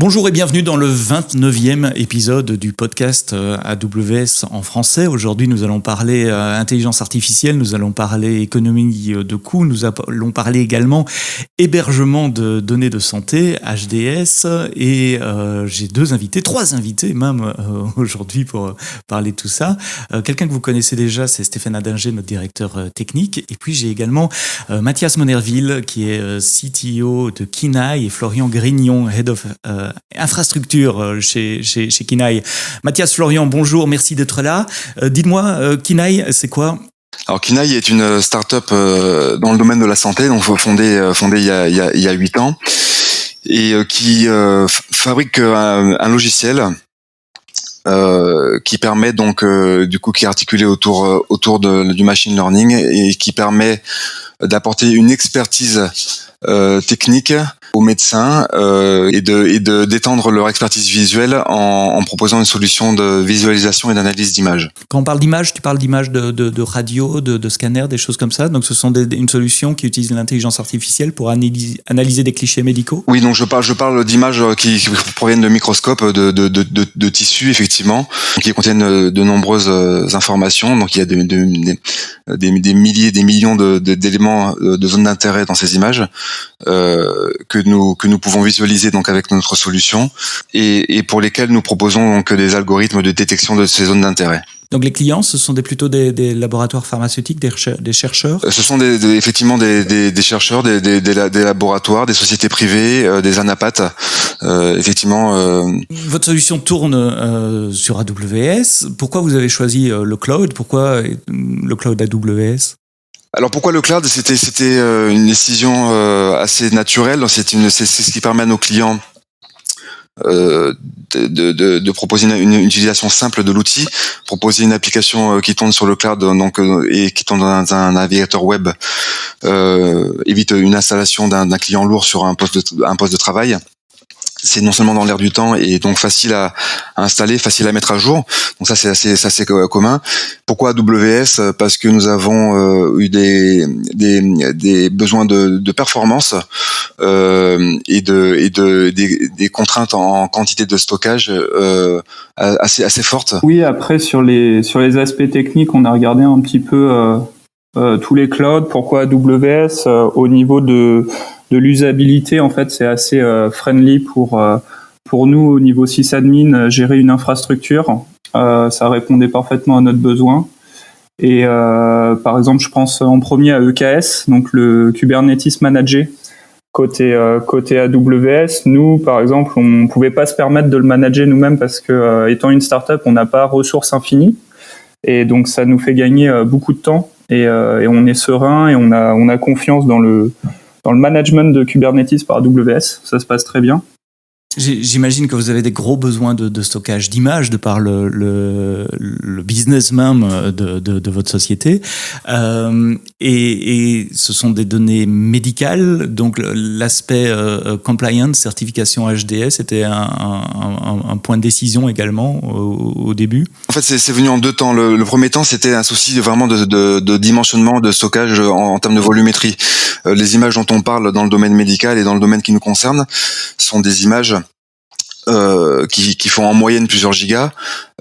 Bonjour et bienvenue dans le 29e épisode du podcast AWS en français. Aujourd'hui, nous allons parler intelligence artificielle, nous allons parler économie de coûts, nous allons parler également hébergement de données de santé, HDS, et j'ai trois invités même aujourd'hui pour parler de tout ça. Quelqu'un que vous connaissez déjà, c'est Stéphane Adinger, notre directeur technique. Et puis j'ai également Mathias Monerville, qui est CTO de Kinaï, et Florian Grignon, Head of infrastructure chez Kinaï. Mathias, Florian, bonjour, merci d'être là. Dites-moi, Kinaï, c'est quoi ? Alors Kinaï est une start-up dans le domaine de la santé, donc fondée il y a 8 ans, et qui fabrique un logiciel qui permet donc qui est articulé autour du machine learning et qui permet d'apporter une expertise technique aux médecins et d'étendre leur expertise visuelle en proposant une solution de visualisation et d'analyse d'images. Quand on parle d'image, tu parles d'image de radio, de scanner, des choses comme ça. Donc ce sont une solution qui utilise l'intelligence artificielle pour analyser des clichés médicaux. Oui, donc je parle d'images qui proviennent de microscopes, de tissus effectivement, qui contiennent de nombreuses informations. Donc il y a des milliers, des millions d'éléments de zones d'intérêt dans ces images que nous pouvons visualiser donc avec notre solution et pour lesquels nous proposons donc des algorithmes de détection de ces zones d'intérêt. Donc les clients, ce sont plutôt des laboratoires pharmaceutiques, des chercheurs ? Ce sont effectivement des chercheurs, des laboratoires, des sociétés privées, des anapates, effectivement. Votre solution tourne sur AWS. Pourquoi vous avez choisi le cloud ? Pourquoi le cloud AWS ? Alors pourquoi le cloud ? C'était une décision assez naturelle. C'est ce qui permet à nos clients de proposer une utilisation simple de l'outil, proposer une application qui tourne sur le cloud et qui tourne dans un navigateur web, évite une installation d'un client lourd sur un poste de travail. C'est non seulement dans l'air du temps et donc facile à installer, facile à mettre à jour. Donc ça c'est assez commun. Pourquoi AWS ? Parce que nous avons eu des besoins de performance et des contraintes en quantité de stockage assez fortes. Oui, après sur les aspects techniques, on a regardé un petit peu tous les clouds. Pourquoi AWS ? Au niveau de l'usabilité, en fait, c'est assez friendly pour nous au niveau sysadmin, gérer une infrastructure. Ça répondait parfaitement à notre besoin. Et par exemple, je pense en premier à EKS, donc le Kubernetes Manager. Côté AWS, nous, par exemple, on pouvait pas se permettre de le manager nous-mêmes parce que, étant une startup, on n'a pas ressources infinies. Et donc, ça nous fait gagner beaucoup de temps. Et on est serein et on a confiance dans le management de Kubernetes par AWS. Ça se passe très bien. J'imagine que vous avez des gros besoins de stockage d'images de par le business même de votre société. Et ce sont des données médicales. Donc l'aspect compliance, certification HDS était un point de décision également au début. En fait, c'est venu en deux temps. Le premier temps, c'était un souci vraiment de dimensionnement, de stockage en termes de volumétrie. Les images dont on parle dans le domaine médical et dans le domaine qui nous concerne sont des images qui font en moyenne plusieurs gigas.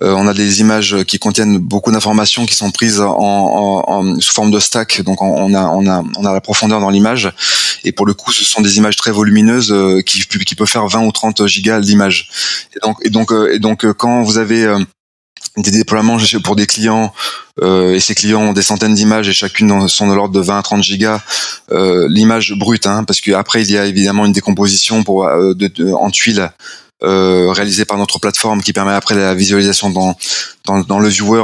On a des images qui contiennent beaucoup d'informations qui sont prises sous forme de stack. Donc on a la profondeur dans l'image. Et pour le coup, ce sont des images très volumineuses qui peuvent faire 20 ou 30 gigas d'image. Et donc quand vous avez des déploiements pour des clients et ces clients ont des centaines d'images et chacune sont de l'ordre de 20 à 30 gigas, l'image brute, parce que après il y a évidemment une décomposition en tuiles réalisée par notre plateforme qui permet après la visualisation dans le viewer.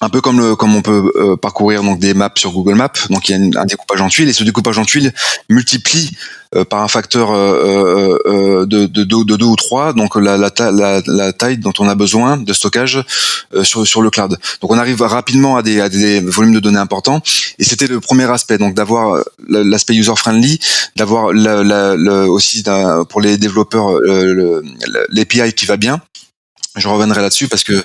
Un peu comme on peut parcourir donc des maps sur Google Maps, donc il y a un découpage en tuiles et ce découpage en tuiles multiplie par un facteur de 2 ou 3 donc la taille dont on a besoin de stockage sur le cloud. Donc on arrive rapidement à des volumes de données importants et c'était le premier aspect, donc d'avoir l'aspect user friendly, d'avoir aussi pour les développeurs l'API qui va bien. Je reviendrai là-dessus parce que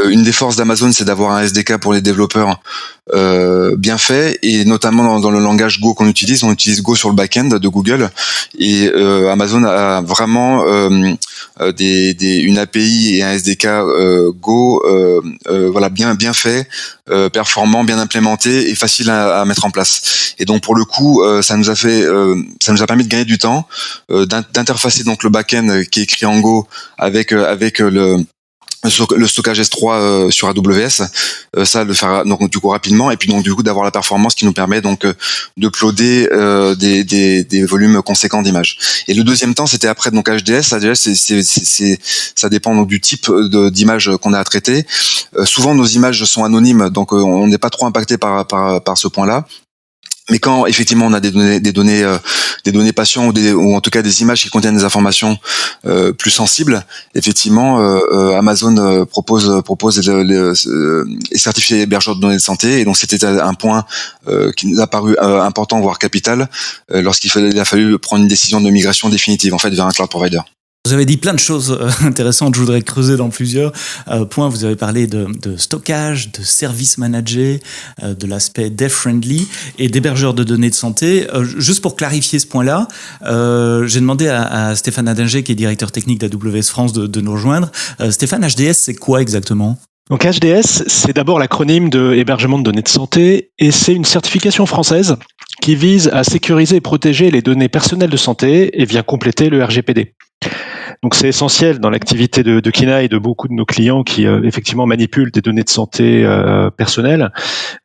une des forces d'Amazon, c'est d'avoir un SDK pour les développeurs bien fait, et notamment dans le langage Go qu'on utilise. On utilise Go sur le back-end de Google, et Amazon a vraiment une API et un SDK Go voilà, bien fait, performant, bien implémenté et facile à mettre en place. Et donc pour le coup, ça nous a permis de gagner du temps, d'interfacer donc le back-end qui est écrit en Go avec le stockage S3 sur AWS, ça le faire donc du coup rapidement, et puis donc du coup d'avoir la performance qui nous permet donc de uploader des volumes conséquents d'images. Et le deuxième temps, c'était après donc HDS. HDS, ça dépend donc du type d'image qu'on a à traiter. Souvent nos images sont anonymes, donc on n'est pas trop impacté par ce point-là. Mais quand effectivement on a des données patients, ou en tout cas des images qui contiennent des informations plus sensibles, effectivement Amazon propose et certifie les hébergeurs de données de santé. Et donc c'était un point qui nous a paru important, voire capital, lorsqu'il a fallu prendre une décision de migration définitive en fait vers un cloud provider. Vous avez dit plein de choses intéressantes, je voudrais creuser dans plusieurs points. Vous avez parlé de stockage, de service manager, de l'aspect dev-friendly et d'hébergeurs de données de santé. Juste pour clarifier ce point-là, j'ai demandé à Stéphane Adinger, qui est directeur technique d'AWS France, de nous rejoindre. Stéphane, HDS, c'est quoi exactement ? Donc HDS, c'est d'abord l'acronyme de hébergement de données de santé, et c'est une certification française qui vise à sécuriser et protéger les données personnelles de santé et vient compléter le RGPD. Donc c'est essentiel dans l'activité de Kinaï et de beaucoup de nos clients qui effectivement manipulent des données de santé personnelles.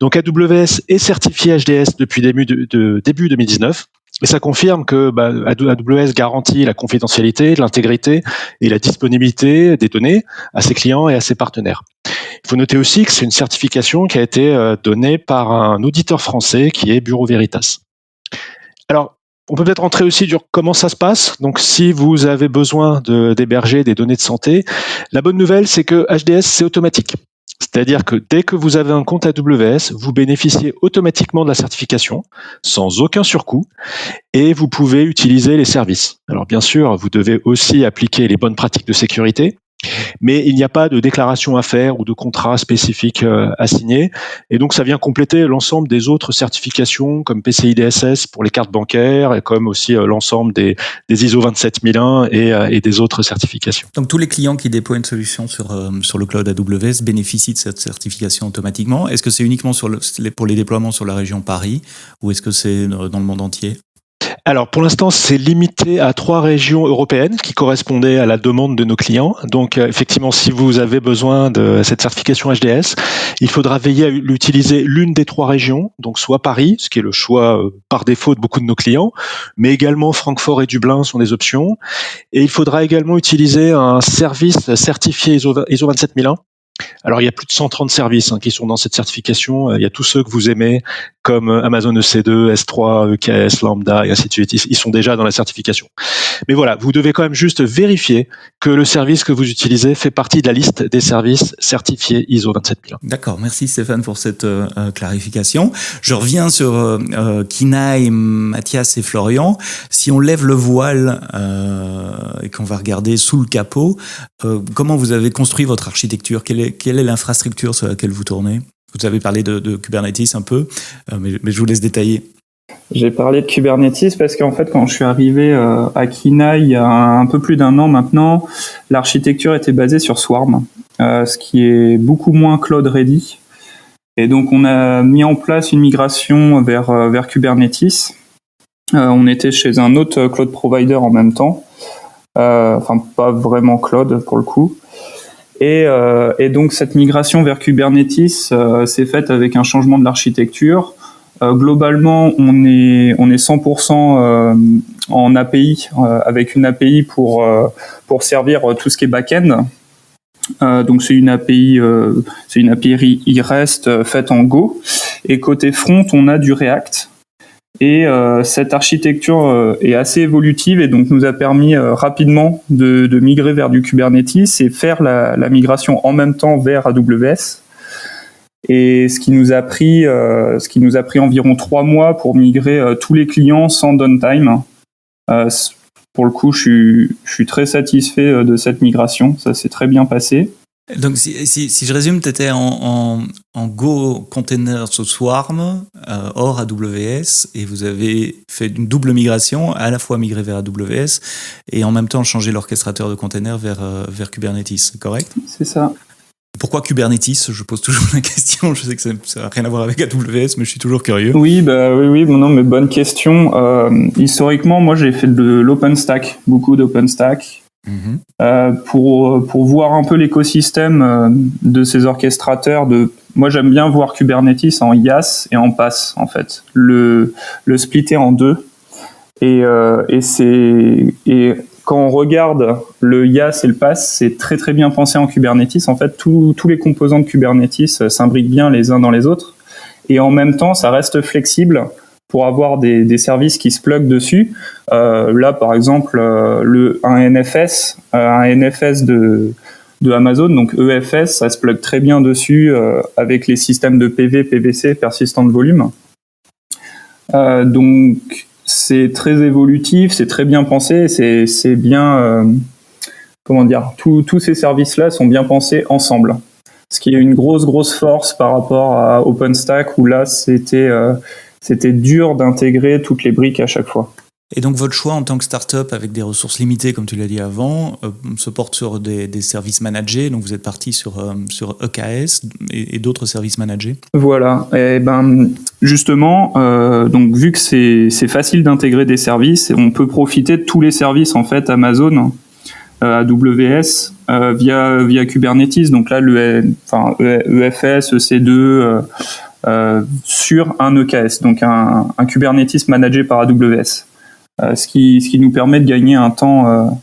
Donc AWS est certifié HDS depuis début 2019. Et ça confirme que AWS garantit la confidentialité, l'intégrité et la disponibilité des données à ses clients et à ses partenaires. Il faut noter aussi que c'est une certification qui a été donnée par un auditeur français qui est Bureau Veritas. Alors, on peut peut-être rentrer aussi sur comment ça se passe. Donc, si vous avez besoin d'héberger des données de santé, la bonne nouvelle, c'est que HDS, c'est automatique. C'est-à-dire que dès que vous avez un compte AWS, vous bénéficiez automatiquement de la certification, sans aucun surcoût, et vous pouvez utiliser les services. Alors, bien sûr, vous devez aussi appliquer les bonnes pratiques de sécurité, mais il n'y a pas de déclaration à faire ou de contrat spécifique à signer. Et donc, ça vient compléter l'ensemble des autres certifications comme PCI DSS pour les cartes bancaires, et comme aussi l'ensemble des ISO 27001 et des autres certifications. Donc, tous les clients qui déploient une solution sur le cloud AWS bénéficient de cette certification automatiquement. Est-ce que c'est uniquement pour les déploiements sur la région Paris, ou est-ce que c'est dans le monde entier ? Alors, pour l'instant, c'est limité à 3 régions européennes qui correspondaient à la demande de nos clients. Donc, effectivement, si vous avez besoin de cette certification HDS, il faudra veiller à utiliser l'une des 3 régions, donc soit Paris, ce qui est le choix par défaut de beaucoup de nos clients, mais également Francfort et Dublin sont des options. Et il faudra également utiliser un service certifié ISO 27001. Alors, il y a plus de 130 services qui sont dans cette certification. Il y a tous ceux que vous aimez, comme Amazon EC2, S3, EKS, Lambda, et ainsi de suite. Ils sont déjà dans la certification. Mais voilà, vous devez quand même juste vérifier que le service que vous utilisez fait partie de la liste des services certifiés ISO 27001. D'accord, merci Stéphane pour cette clarification. Je reviens sur Kinaï, Mathias et Florian. Si on lève le voile et qu'on va regarder sous le capot, comment vous avez construit votre architecture ? Quelle est l'infrastructure sur laquelle vous tournez ? Vous avez parlé de Kubernetes un peu, mais je vous laisse détailler. J'ai parlé de Kubernetes parce qu'en fait, quand je suis arrivé à Kinaï il y a un peu plus d'1 an maintenant, l'architecture était basée sur Swarm, ce qui est beaucoup moins cloud ready. Et donc, on a mis en place une migration vers Kubernetes. On était chez un autre cloud provider en même temps. Enfin, pas vraiment cloud pour le coup. Et donc, cette migration vers Kubernetes s'est faite avec un changement de l'architecture. Globalement, on est 100% en API, avec une API pour servir tout ce qui est back-end. Donc c'est une API REST faite en Go. Et côté front, on a du React. Et cette architecture est assez évolutive et donc nous a permis rapidement de migrer vers du Kubernetes et faire la migration en même temps vers AWS. Et ce qui nous a pris environ 3 mois pour migrer tous les clients sans downtime. Pour le coup, je suis très satisfait de cette migration. Ça s'est très bien passé. Donc, si je résume, tu étais en Go Containers Swarm, hors AWS, et vous avez fait une double migration, à la fois migrer vers AWS et en même temps changer l'orchestrateur de containers vers Kubernetes, c'est correct? C'est ça. Pourquoi Kubernetes? Je pose toujours la question. Je sais que ça n'a rien à voir avec AWS, mais je suis toujours curieux. Oui, non, mais bonne question. Historiquement, moi, j'ai fait de l'OpenStack, beaucoup d'OpenStack. Pour voir un peu l'écosystème de ces orchestrateurs. Moi, j'aime bien voir Kubernetes en IaaS et en PaaS, en fait. Le splitter en deux. Et quand on regarde le IaaS et le PaaS, c'est très très bien pensé en Kubernetes. En fait, tous les composants de Kubernetes s'imbriquent bien les uns dans les autres. Et en même temps, ça reste flexible pour avoir des services qui se pluguent dessus. Là, par exemple, un NFS de Amazon, donc EFS, ça se plug très bien dessus avec les systèmes de PV, PVC, persistant de volume. Donc, c'est très évolutif, c'est très bien pensé, c'est bien, tous ces services-là sont bien pensés ensemble. Ce qui est une grosse force par rapport à OpenStack, où là, c'était dur d'intégrer toutes les briques à chaque fois. Et donc votre choix en tant que start-up avec des ressources limitées, comme tu l'as dit avant, se porte sur des services managés. Donc vous êtes parti sur EKS et d'autres services managés. Voilà. Et justement, donc vu que c'est facile d'intégrer des services, on peut profiter de tous les services en fait Amazon, AWS via Kubernetes. Donc là EFS, EC2 sur un EKS, donc un Kubernetes managé par AWS. Ce qui nous permet de gagner un temps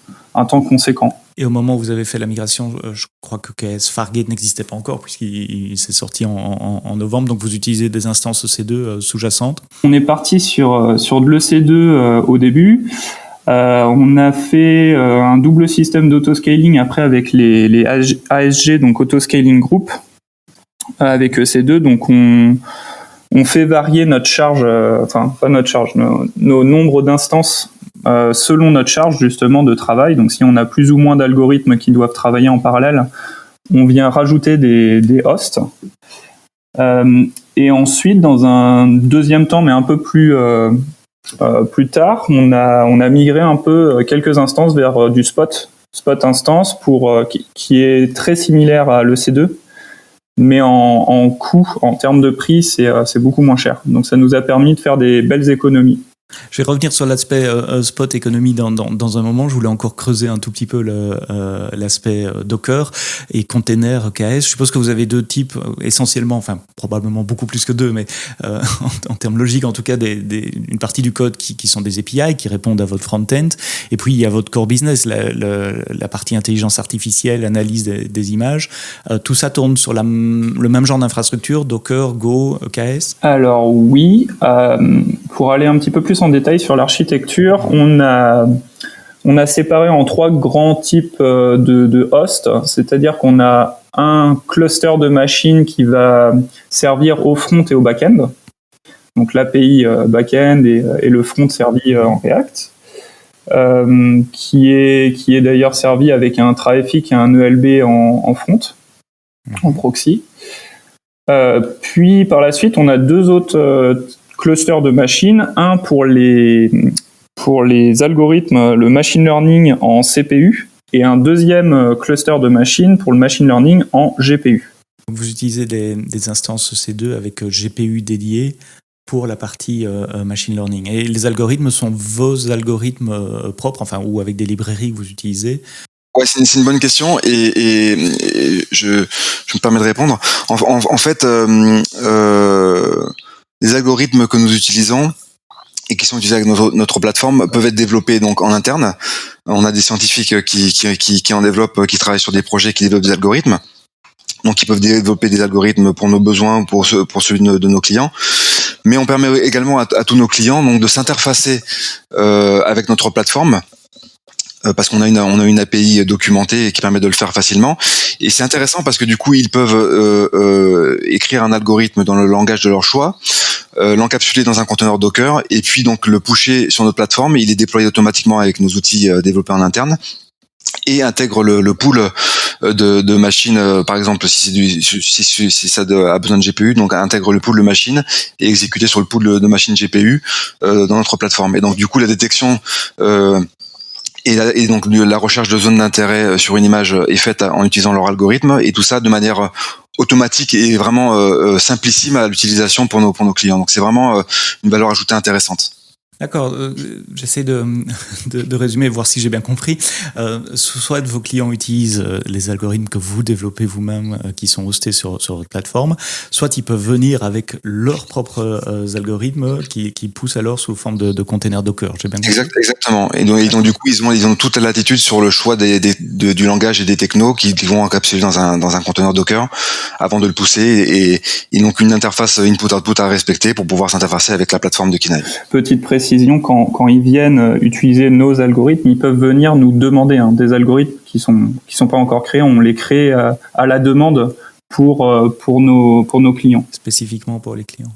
conséquent. Et au moment où vous avez fait la migration, je crois que EKS Fargate n'existait pas encore puisqu'il s'est sorti en novembre, donc vous utilisez des instances EC2 sous-jacentes. On est parti sur de l'EC2 au début. On a fait un double système d'autoscaling après avec les ASG, donc Autoscaling Group, avec EC2, donc on fait varier notre charge, pas notre charge, nos nombres d'instances selon notre charge justement de travail. Donc si on a plus ou moins d'algorithmes qui doivent travailler en parallèle, on vient rajouter des hosts. Et ensuite, dans un deuxième temps, mais un peu plus tard, on a migré un peu quelques instances vers du spot instance qui est très similaire à l'EC2. Mais en coût, en termes de prix, c'est beaucoup moins cher. Donc ça nous a permis de faire des belles économies. Je vais revenir sur l'aspect spot économie dans un moment. Je voulais encore creuser un tout petit peu l'aspect Docker et container EKS. Je suppose que vous avez deux types essentiellement, enfin probablement beaucoup plus que deux, mais en termes logiques en tout cas, une partie du code qui sont des API qui répondent à votre front-end. Et puis il y a votre core business, la partie intelligence artificielle, analyse des images. Tout ça tourne sur le même genre d'infrastructure, Docker, Go, EKS? Alors oui, pour aller un petit peu plus en détail sur l'architecture, on a séparé en trois grands types de hosts, c'est-à-dire qu'on a un cluster de machines qui va servir au front et au back-end, donc l'API back-end et le front servi en React, qui est d'ailleurs servi avec un Traffic et un ELB en front, en proxy. Puis par la suite, on a deux autres cluster de machines, un pour les algorithmes, le machine learning en CPU, et un deuxième cluster de machines pour le machine learning en GPU. Vous utilisez des instances C2 avec GPU dédiées pour la partie machine learning. Et les algorithmes sont vos algorithmes propres, ou avec des librairies que vous utilisez? Ouais, c'est une bonne question et je me permets de répondre. En fait, les algorithmes que nous utilisons et qui sont utilisés avec notre plateforme peuvent être développés donc en interne. On a des scientifiques qui en développent, qui travaillent sur des projets qui développent des algorithmes. Donc ils peuvent développer des algorithmes pour nos besoins ou pour celui de nos clients. Mais on permet également à tous nos clients donc de s'interfacer avec notre plateforme. Parce qu'on a une API documentée qui permet de le faire facilement. Et c'est intéressant parce que du coup, ils peuvent écrire un algorithme dans le langage de leur choix, l'encapsuler dans un conteneur Docker, et puis donc le pusher sur notre plateforme. Il est déployé automatiquement avec nos outils développés en interne et intègre le pool de machines, par exemple si ça a besoin de GPU, donc intègre le pool de machines et exécuter sur le pool de machines GPU dans notre plateforme. Et donc du coup la détection et donc la recherche de zones d'intérêt sur une image est faite en utilisant leur algorithme, et tout ça de manière automatique et vraiment simplissime à l'utilisation pour nos clients. Donc c'est vraiment une valeur ajoutée intéressante. D'accord, j'essaie de résumer, voir si j'ai bien compris. Soit vos clients utilisent les algorithmes que vous développez vous-même, qui sont hostés sur votre plateforme, soit ils peuvent venir avec leurs propres algorithmes qui poussent alors sous forme de containers Docker. J'ai bien compris. Exactement. Et donc du coup, ils ont toute la latitude sur le choix du langage et des technos qui vont encapsuler dans un conteneur Docker avant de le pousser, et ils n'ont qu'une interface input-output à respecter pour pouvoir s'interfacer avec la plateforme de Kinaï. Petite précision, quand ils viennent utiliser nos algorithmes, ils peuvent venir nous demander des algorithmes qui sont pas encore créés. On les crée à la demande pour nos clients. Spécifiquement pour les clients.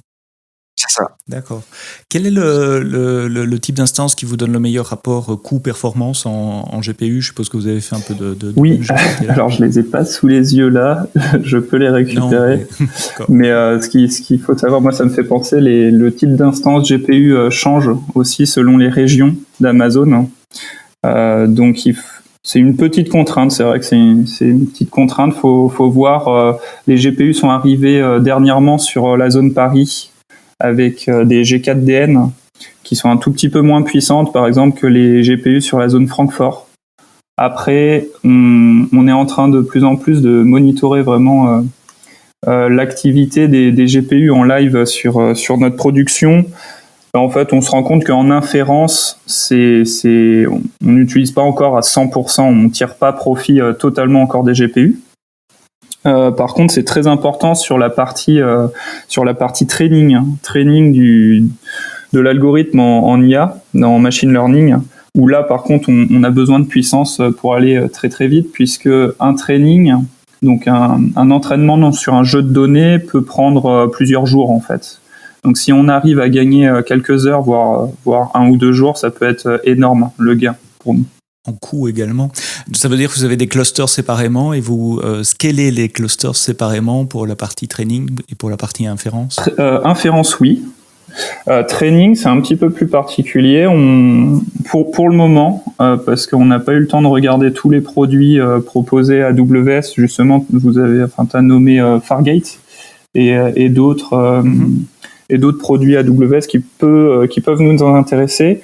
C'est ça. D'accord. Quel est le type d'instance qui vous donne le meilleur rapport coût-performance en GPU? Je suppose que vous avez fait un peu de oui, alors je les ai pas sous les yeux là, je peux les récupérer. Non, mais ce qu'il faut savoir, moi ça me fait penser, le type d'instance GPU change aussi selon les régions d'Amazon. Donc c'est une petite contrainte, c'est vrai que c'est une petite contrainte. Faut voir, les GPU sont arrivés dernièrement sur la zone Paris, avec des G4DN qui sont un tout petit peu moins puissantes, par exemple, que les GPU sur la zone Francfort. Après, on est en train de plus en plus de monitorer vraiment l'activité des GPU en live sur notre production. En fait, on se rend compte qu'en inférence, on n'utilise pas encore à 100%, on ne tire pas profit totalement encore des GPU. Par contre, c'est très important sur la partie training de l'algorithme en IA, en machine learning, où là, par contre, on a besoin de puissance pour aller très très vite, puisque un training, donc un entraînement sur un jeu de données, peut prendre plusieurs jours en fait. Donc, si on arrive à gagner quelques heures, voire 1 ou 2 jours, ça peut être énorme le gain pour nous. En coût également. Ça veut dire que vous avez des clusters séparément et vous scalez les clusters séparément pour la partie training et pour la partie inférence? Inférence, oui. Training, c'est un petit peu plus particulier. Pour le moment, parce qu'on n'a pas eu le temps de regarder tous les produits proposés à AWS, justement, t'as nommé Fargate et d'autres produits AWS qui peuvent nous intéresser.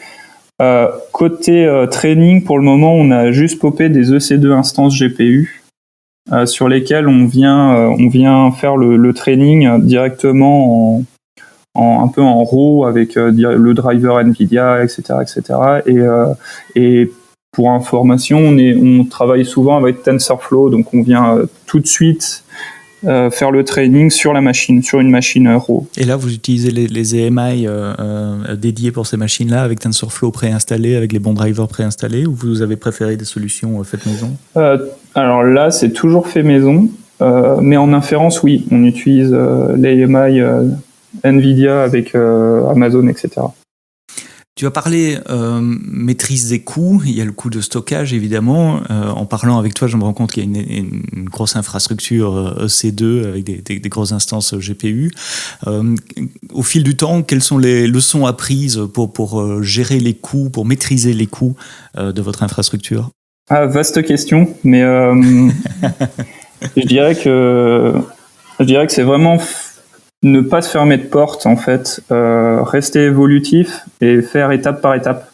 Côté training, pour le moment, on a juste popé des EC2 instances GPU sur lesquelles on vient faire le training directement un peu en RAW avec le driver NVIDIA, etc., et pour information, on travaille souvent avec TensorFlow, donc on vient tout de suite faire le training sur une machine RAW. Et là, vous utilisez les EMI dédiés pour ces machines-là, avec TensorFlow préinstallé, avec les bons drivers préinstallés, ou vous avez préféré des solutions faites maison? Alors là, c'est toujours fait maison, mais en inférence, oui, on utilise les EMI NVIDIA avec Amazon, etc. Tu as parlé maîtrise des coûts, il y a le coût de stockage évidemment. En parlant avec toi, je me rends compte qu'il y a une grosse infrastructure EC2 avec des grosses instances GPU. Au fil du temps, quelles sont les leçons apprises pour gérer les coûts, pour maîtriser les coûts de votre infrastructure? Vaste question, mais je dirais que c'est vraiment ne pas se fermer de porte, en fait, rester évolutif et faire étape par étape.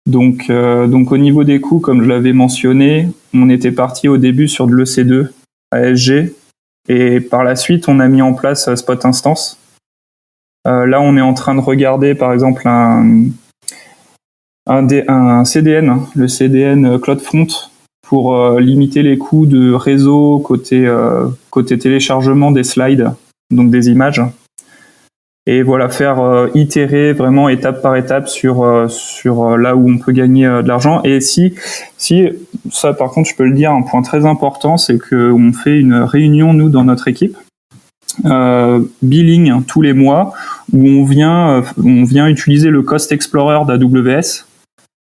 Donc au niveau des coûts, comme je l'avais mentionné, on était parti au début sur de l'EC2 ASG, et par la suite, on a mis en place Spot Instance. Là, on est en train de regarder, par exemple, un CDN, le CDN CloudFront, pour limiter les coûts de réseau côté téléchargement des slides, donc des images, et voilà, faire itérer vraiment étape par étape sur là où on peut gagner de l'argent. Et si ça, par contre, je peux le dire, un point très important, c'est que on fait une réunion, nous, dans notre équipe, billing tous les mois, où on vient utiliser le Cost Explorer d'AWS,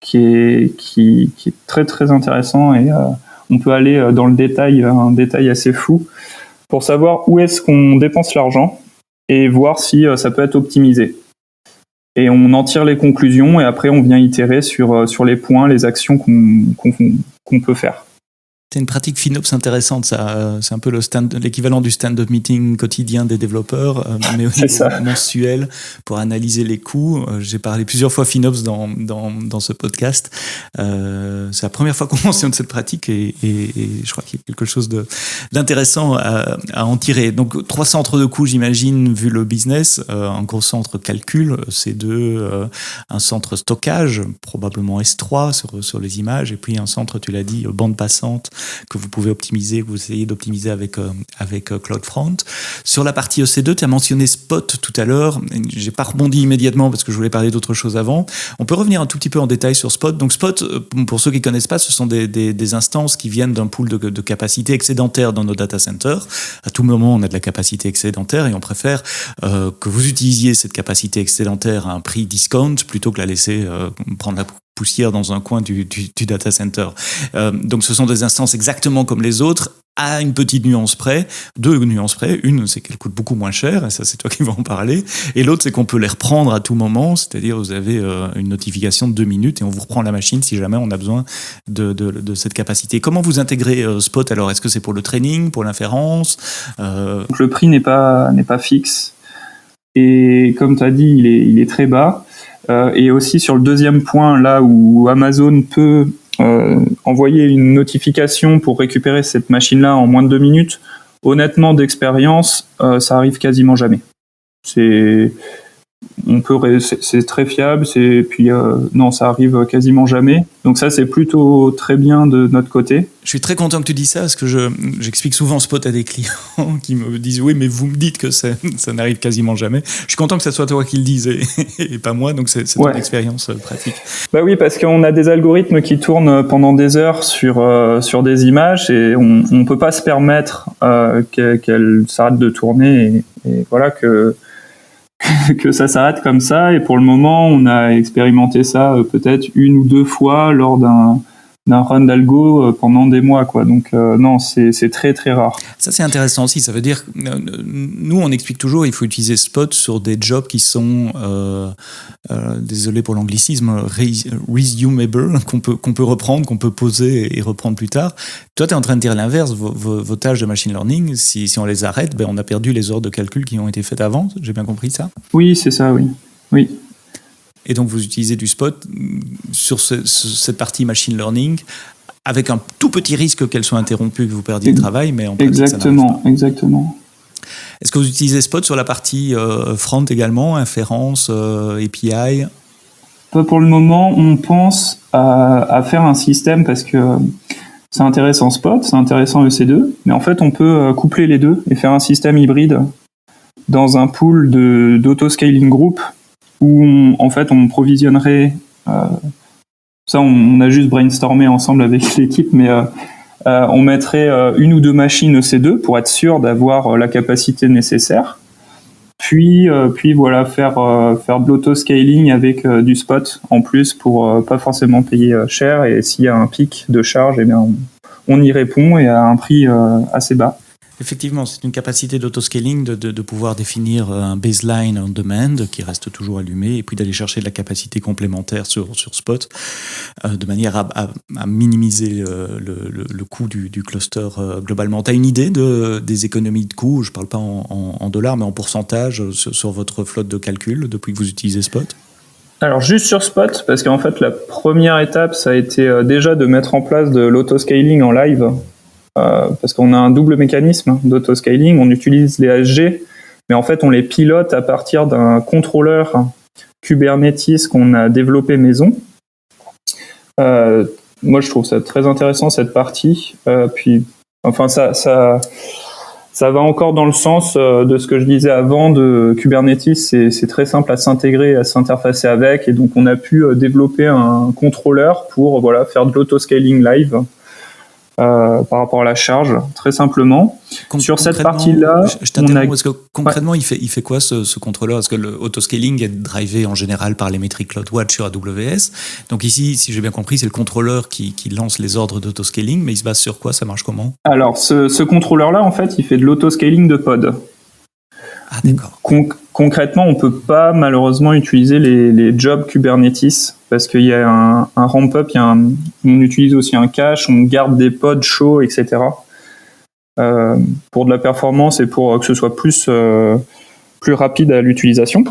qui est très très intéressant, et on peut aller dans le détail, un détail assez fou, pour savoir où est-ce qu'on dépense l'argent et voir si ça peut être optimisé. Et on en tire les conclusions et après on vient itérer sur les points, les actions qu'on peut faire. C'est une pratique FinOps intéressante, ça. C'est un peu l'équivalent du stand-up meeting quotidien des développeurs, mais au niveau mensuel pour analyser les coûts. J'ai parlé plusieurs fois FinOps dans ce podcast. C'est la première fois qu'on mentionne cette pratique et je crois qu'il y a quelque chose d'intéressant à en tirer. Donc 3 centres de coûts, j'imagine, vu le business. Un gros centre calcul, C2, un centre stockage, probablement S3 sur les images, et puis un centre, tu l'as dit, bande passante, que vous pouvez optimiser, que vous essayez d'optimiser avec CloudFront. Sur la partie EC2, tu as mentionné Spot tout à l'heure. J'ai pas rebondi immédiatement parce que je voulais parler d'autre chose avant. On peut revenir un tout petit peu en détail sur Spot. Donc Spot, pour ceux qui connaissent pas, ce sont des instances qui viennent d'un pool de capacité excédentaire dans nos data centers. À tout moment, on a de la capacité excédentaire et on préfère que vous utilisiez cette capacité excédentaire à un prix discount plutôt que la laisser prendre la poussière dans un coin du data center. Donc ce sont des instances exactement comme les autres, à une petite nuance près, 2 nuances près. Une, c'est qu'elles coûtent beaucoup moins cher, et ça c'est toi qui vas en parler. Et l'autre, c'est qu'on peut les reprendre à tout moment, c'est-à-dire vous avez une notification de 2 minutes et on vous reprend la machine si jamais on a besoin de cette capacité. Comment vous intégrez Spot alors? Est-ce que c'est pour le training, pour l'inférence? Donc, le prix n'est pas fixe, et comme tu as dit, il est très bas. Et aussi sur le deuxième point, là où Amazon peut envoyer une notification pour récupérer cette machine-là en moins de 2 minutes, honnêtement, d'expérience, ça arrive quasiment jamais. C'est très fiable, non, ça arrive quasiment jamais. Donc ça, c'est plutôt très bien de notre côté. Je suis très content que tu dis ça, parce que j'explique souvent Spot à des clients qui me disent « Oui, mais vous me dites que ça n'arrive quasiment jamais. » Je suis content que ce soit toi qui le dise et pas moi, donc c'est ton expérience pratique. Bah oui, parce qu'on a des algorithmes qui tournent pendant des heures sur des images et on ne peut pas se permettre qu'elles s'arrêtent de tourner et voilà que ça s'arrête comme ça. Et pour le moment, on a expérimenté ça peut-être 1 ou 2 fois lors d'un run d'algo pendant des mois, quoi. Donc non, c'est très très rare. Ça c'est intéressant aussi. Ça veut dire que nous on explique toujours il faut utiliser Spot sur des jobs qui sont désolé pour l'anglicisme, resumable, qu'on peut reprendre, qu'on peut poser et reprendre plus tard. Toi tu es en train de dire l'inverse. Vos tâches de machine learning, si on les arrête, on a perdu les heures de calcul qui ont été faites avant. J'ai bien compris ça? Oui, c'est ça, oui. Et donc, vous utilisez du Spot sur cette partie machine learning avec un tout petit risque qu'elle soit interrompue, que vous perdiez le travail, mais en pratique, ça n'arrive pas. Exactement. Est-ce que vous utilisez Spot sur la partie front également, inférence, API? Pas pour le moment. On pense à faire un système parce que c'est intéressant Spot, c'est intéressant EC2, mais en fait, on peut coupler les deux et faire un système hybride dans un pool d'auto-scaling group où on provisionnerait, ça on a juste brainstormé ensemble avec l'équipe, mais on mettrait 1 ou 2 machines EC2 pour être sûr d'avoir la capacité nécessaire, puis voilà, faire de l'auto-scaling avec du Spot en plus pour pas forcément payer cher, et s'il y a un pic de charge, on y répond et à un prix assez bas. Effectivement, c'est une capacité d'autoscaling de pouvoir définir un baseline on demand qui reste toujours allumé et puis d'aller chercher de la capacité complémentaire sur Spot de manière à minimiser le coût du cluster globalement. Tu as une idée des économies de coûts? Je ne parle pas en dollars, mais en pourcentage sur votre flotte de calcul depuis que vous utilisez Spot? Alors juste sur Spot, parce qu'en fait la première étape, ça a été déjà de mettre en place de l'autoscaling en live. Parce qu'on a un double mécanisme d'autoscaling, on utilise les HG, mais en fait on les pilote à partir d'un contrôleur Kubernetes qu'on a développé maison. Moi je trouve ça très intéressant cette partie, ça va encore dans le sens de ce que je disais avant de Kubernetes, c'est très simple à s'intégrer, à s'interfacer avec, et donc on a pu développer un contrôleur pour faire de l'autoscaling live. par rapport à la charge, très simplement. Sur cette partie-là, je t'interromps parce que concrètement, il fait quoi ce contrôleur? Parce que le autoscaling est drivé en général par les métriques CloudWatch sur AWS. Donc ici, si j'ai bien compris, c'est le contrôleur qui lance les ordres d'autoscaling, mais il se base sur quoi? Ça marche comment? Alors, ce contrôleur-là, en fait, il fait de l'autoscaling de pod. Ah, d'accord. Concrètement, on peut pas malheureusement utiliser les jobs Kubernetes parce qu'il y a un ramp-up, on utilise aussi un cache, on garde des pods chauds, etc. Pour de la performance et pour que ce soit plus rapide à l'utilisation.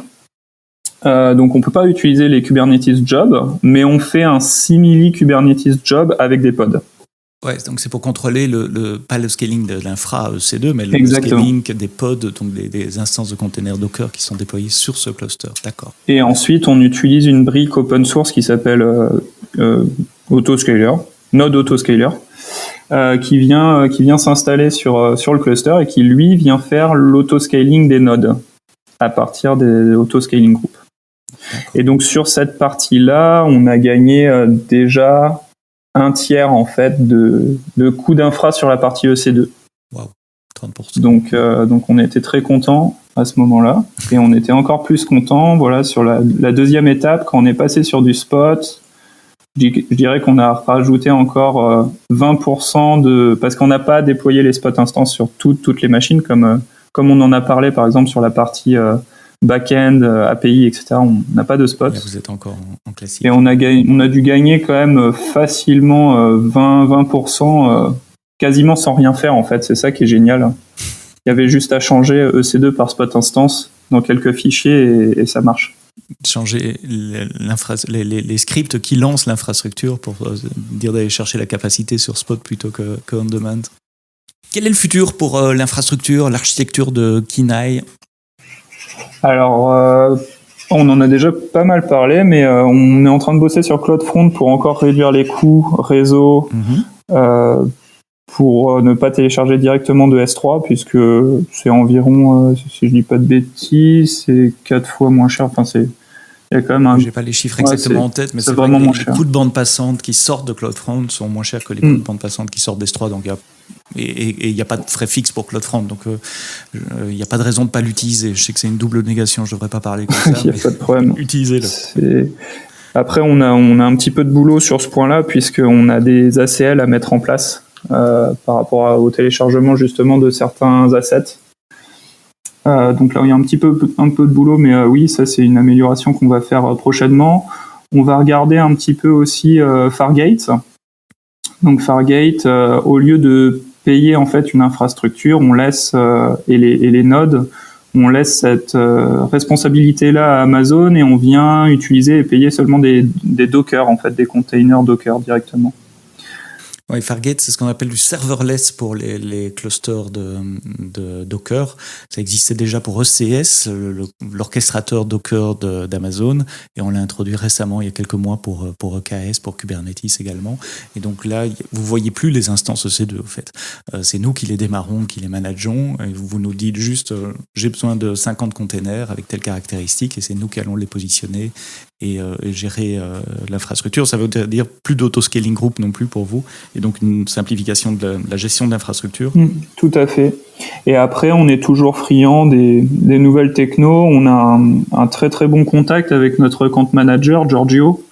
Donc on peut pas utiliser les Kubernetes jobs, mais on fait un simili Kubernetes job avec des pods. Ouais, donc c'est pour contrôler pas le scaling de l'infra EC2, mais le Exactement. scaling des pods, donc des instances de containers Docker qui sont déployées sur ce cluster. D'accord. Et ensuite, on utilise une brique open source qui s'appelle Autoscaler, Node Autoscaler, qui vient s'installer sur le cluster et qui lui vient faire l'autoscaling des nodes à partir des autoscaling groups. Et donc sur cette partie-là, on a gagné déjà un tiers en fait de coût d'infra sur la partie EC2. Wow, 30%. Donc on était très contents à ce moment-là et on était encore plus contents sur la deuxième étape quand on est passé sur du spot. Je dirais qu'on a rajouté encore 20% parce qu'on n'a pas déployé les spot instances sur toutes les machines comme on en a parlé par exemple sur la partie back-end, API, etc. On n'a pas de spot. Là, vous êtes encore en classique. Et on a dû gagner quand même facilement 20%, quasiment sans rien faire en fait. C'est ça qui est génial. Il y avait juste à changer EC2 par spot instance dans quelques fichiers et ça marche. Changer les scripts qui lancent l'infrastructure pour dire d'aller chercher la capacité sur spot plutôt que on demand. Quel est le futur pour l'infrastructure, l'architecture de Kenai? Alors, on en a déjà pas mal parlé, mais on est en train de bosser sur CloudFront pour encore réduire les coûts réseau, pour ne pas télécharger directement de S3, puisque c'est environ, si je dis pas de bêtises, c'est 4 fois moins cher. Enfin, il y a quand même j'ai pas les chiffres exactement en tête, mais c'est vraiment vrai moins que cher. Les coûts de bande passante qui sortent de CloudFront sont moins chers que les coûts de bande passante qui sortent d'S3, donc il n'y a pas de frais fixes pour CloudFront, donc il n'y a pas de raison de ne pas l'utiliser. Je sais que c'est une double négation, je ne devrais pas parler comme ça. Il n'y a pas de problème. Utilisez-le. Après, on a un petit peu de boulot sur ce point-là, puisqu'on a des ACL à mettre en place par rapport au téléchargement justement de certains assets. Donc là, il y a un peu de boulot, mais oui, ça c'est une amélioration qu'on va faire prochainement. On va regarder un petit peu aussi Fargate. Donc Fargate, au lieu de payer en fait une infrastructure, on laisse et les nodes, on laisse cette responsabilité-là à Amazon et on vient utiliser et payer seulement des Docker en fait, des containers Docker directement. Oui, Fargate, c'est ce qu'on appelle du serverless pour les clusters de Docker. Ça existait déjà pour ECS, l'orchestrateur Docker d'Amazon, et on l'a introduit récemment, il y a quelques mois, pour EKS, pour Kubernetes également. Et donc là, vous voyez plus les instances EC2, en fait. C'est nous qui les démarrons, qui les manageons, et vous nous dites juste, j'ai besoin de 50 containers avec telles caractéristiques, et c'est nous qui allons les positionner et gérer l'infrastructure. Ça veut dire plus d'autoscaling group non plus pour vous, et donc une simplification de la gestion de l'infrastructure. Tout à fait. Et après, on est toujours friand des nouvelles techno. On a un très très bon contact avec notre account manager, Giorgio,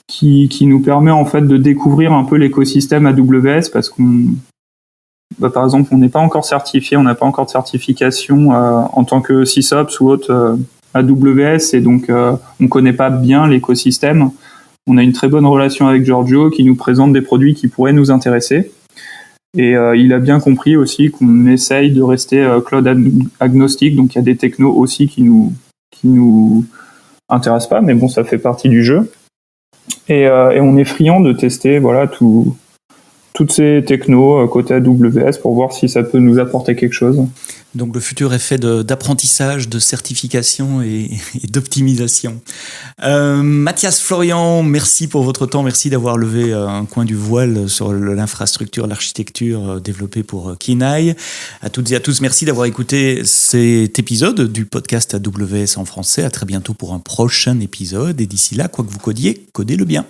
qui nous permet en fait de découvrir un peu l'écosystème AWS, parce par exemple, on n'est pas encore certifié, on n'a pas encore de certification en tant que SysOps ou autre AWS, et donc on ne connaît pas bien l'écosystème. On a une très bonne relation avec Giorgio qui nous présente des produits qui pourraient nous intéresser. Et il a bien compris aussi qu'on essaye de rester cloud agnostique, donc il y a des technos aussi qui nous intéressent pas, mais bon, ça fait partie du jeu. Et on est friand de tester toutes ces technos côté AWS pour voir si ça peut nous apporter quelque chose. Donc le futur est fait d'apprentissage, de certification et d'optimisation. Mathias, Florian, merci pour votre temps, merci d'avoir levé un coin du voile sur l'infrastructure, l'architecture développée pour Kenai. À toutes et à tous, merci d'avoir écouté cet épisode du podcast AWS en français. À très bientôt pour un prochain épisode, et d'ici là, quoi que vous codiez, codez-le bien.